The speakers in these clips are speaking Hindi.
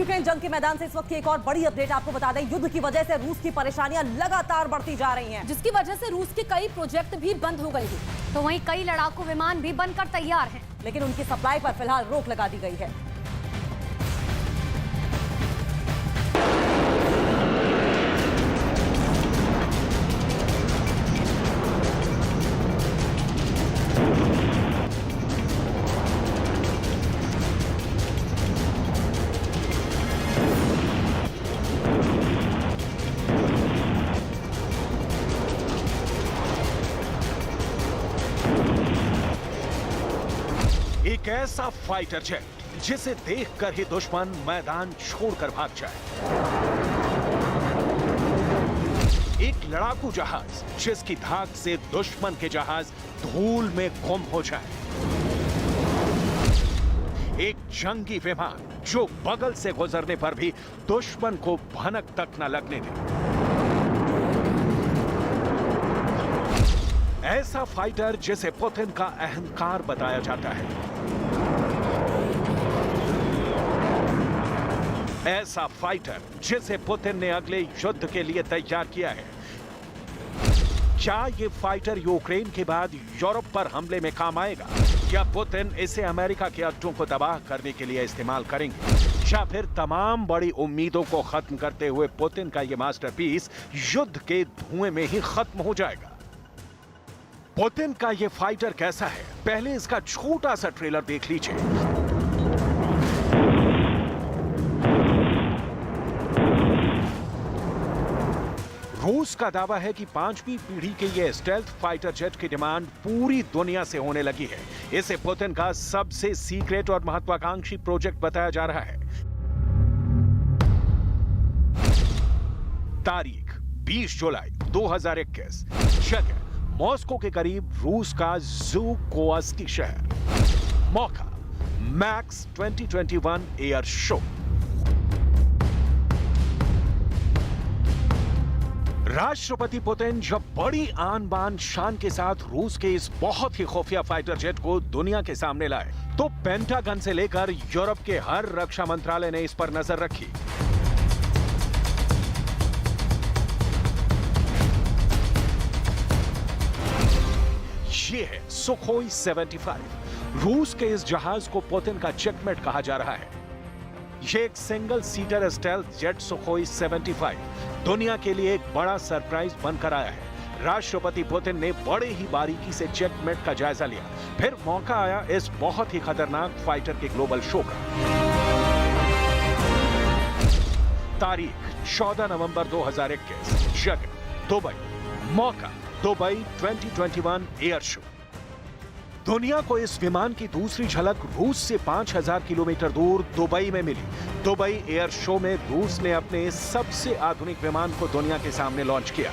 यूक्रेन जंग के मैदान से इस वक्त की एक और बड़ी अपडेट आपको बता दें। युद्ध की वजह से रूस की परेशानियां लगातार बढ़ती जा रही हैं, जिसकी वजह से रूस के कई प्रोजेक्ट भी बंद हो गए हैं। तो वहीं कई लड़ाकू विमान भी बनकर तैयार हैं, लेकिन उनकी सप्लाई पर फिलहाल रोक लगा दी गई है। एक ऐसा फाइटर जेट जिसे देखकर ही दुश्मन मैदान छोड़कर भाग जाए, एक लड़ाकू जहाज जिसकी धाक से दुश्मन के जहाज धूल में गुम हो जाए, एक जंगी विमान जो बगल से गुजरने पर भी दुश्मन को भनक तक न लगने दे। ऐसा फाइटर जिसे पुतिन का अहंकार बताया जाता है, ऐसा फाइटर जिसे पुतिन ने अगले युद्ध के लिए तैयार किया है। क्या ये फाइटर यूक्रेन के बाद यूरोप पर हमले में काम आएगा? क्या पुतिन इसे अमेरिका के अड्डों को तबाह करने के लिए इस्तेमाल करेंगे, या फिर तमाम बड़ी उम्मीदों को खत्म करते हुए पुतिन का ये मास्टरपीस युद्ध के धुएं में ही खत्म हो जाएगा? पुतिन का ये फाइटर कैसा है, पहले इसका छोटा सा ट्रेलर देख लीजिए। रूस का दावा है कि 5वीं पीढ़ी के ये स्टेल्थ फाइटर जेट की डिमांड पूरी दुनिया से होने लगी है। इसे पुतिन का सबसे सीक्रेट और महत्वाकांक्षी प्रोजेक्ट बताया जा रहा है। तारीख 20 जुलाई 2021, जगह मॉस्को के करीब रूस का ज़ुकोवस्की शहर, मौका मैक्स 2021 एयर शो। राष्ट्रपति पुतिन जब बड़ी आन बान शान के साथ रूस के इस बहुत ही खुफिया फाइटर जेट को दुनिया के सामने लाए, तो पेंटागन से लेकर यूरोप के हर रक्षा मंत्रालय ने इस पर नजर रखी। ये है सुखोई 75। रूस के इस जहाज को पुतिन का चेकमेट कहा जा रहा है। ये एक single seater stealth jet Sukhoi 75 दुनिया के लिए एक बड़ा सरप्राइज बनकर आया है। राष्ट्रपति पुतिन ने बड़े ही बारीकी से चेकमेट का जायजा लिया, फिर मौका आया इस बहुत ही खतरनाक फाइटर के ग्लोबल शो का। तारीख 14 नवंबर 2021, जगह दुबई, मौका दुबई 2021 एयर शो। दुनिया को इस विमान की दूसरी झलक रूस से 5000 किलोमीटर दूर दुबई में मिली। दुबई एयर शो में रूस ने अपने सबसे आधुनिक विमान को दुनिया के सामने लॉन्च किया।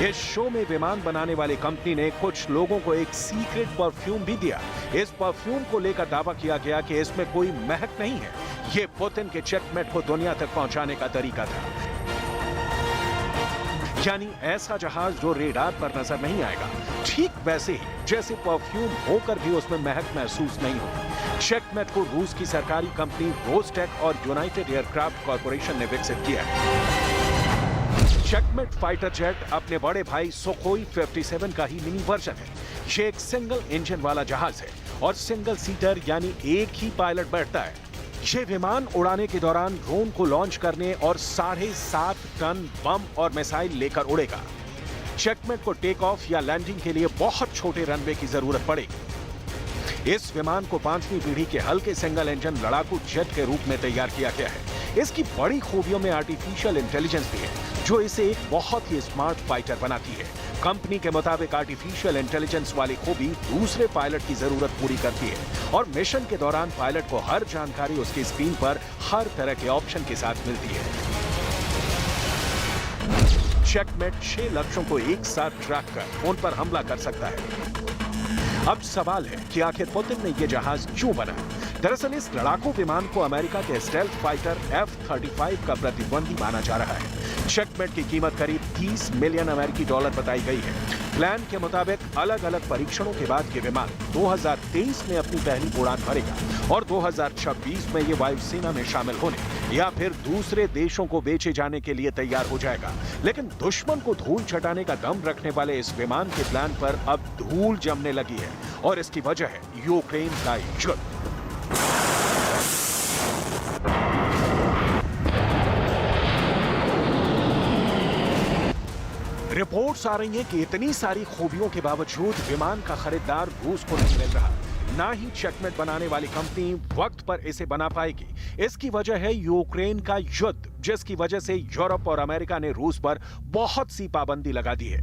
इस शो में विमान बनाने वाली कंपनी ने कुछ लोगों को एक सीक्रेट परफ्यूम भी दिया। इस परफ्यूम को लेकर दावा किया गया कि इसमें कोई महक नहीं है। यह पुतिन के चेकमेट को दुनिया तक पहुंचाने का तरीका था। यानी ऐसा जहाज जो रेडार पर नजर नहीं आएगा, ठीक वैसे ही जैसे परफ्यूम होकर भी उसमें महक महसूस नहीं होती। चेकमेट को रूस की सरकारी कंपनी रोस्टेक और यूनाइटेड एयरक्राफ्ट कॉर्पोरेशन ने विकसित किया है। चेकमेट फाइटर जेट अपने बड़े भाई सुखोई 57 का ही मिनी वर्जन है। ये एक सिंगल इंजन वाला जहाज है और सिंगल सीटर यानी एक ही पायलट बैठता है। ये विमान उड़ाने के दौरान ड्रोन को लॉन्च करने और 7.5 टन बम और मिसाइल लेकर उड़ेगा। चेकमेट को टेक ऑफ या लैंडिंग के लिए बहुत छोटे रनवे की जरूरत पड़ेगी। इस विमान को 5वीं पीढ़ी के हल्के सिंगल इंजन लड़ाकू जेट के रूप में तैयार किया गया है। इसकी बड़ी खूबियों में आर्टिफिशियल इंटेलिजेंस भी है, जो इसे एक बहुत ही स्मार्ट फाइटर बनाती है। कंपनी के मुताबिक आर्टिफिशियल इंटेलिजेंस वाली खूबी दूसरे पायलट की जरूरत पूरी करती है और मिशन के दौरान पायलट को हर जानकारी उसकी स्क्रीन पर हर तरह के ऑप्शन के साथ मिलती है। चेकमेट 6 लक्ष्यों को एक साथ ट्रैक कर उन पर हमला कर सकता है। अब सवाल है कि आखिर पुतिन ने यह जहाज क्यों बनाया? दरअसल इस लड़ाकू विमान को अमेरिका के स्टेल्थ फाइटर F-35 का प्रतिद्वंदी माना जा रहा है। चेकमेट की कीमत करीब 30 मिलियन अमेरिकी डॉलर बताई गई है। प्लान के मुताबिक अलग अलग परीक्षणों के बाद ये विमान 2023 में अपनी पहली उड़ान भरेगा और 2026 में ये वायुसेना में शामिल होने या फिर दूसरे देशों को बेचे जाने के लिए तैयार हो जाएगा। लेकिन दुश्मन को धूल चटाने का दम रखने वाले इस विमान के प्लान पर अब धूल जमने लगी है और इसकी वजह है यूक्रेन का युद्ध। रिपोर्ट्स आ रही हैं कि इतनी सारी खूबियों के बावजूद विमान का खरीदार रूस को नहीं मिल रहा, ना ही चेकमेट बनाने वाली कंपनी वक्त पर इसे बना पाएगी। इसकी वजह है यूक्रेन का युद्ध, जिसकी वजह से यूरोप और अमेरिका ने रूस पर बहुत सी पाबंदी लगा दी है।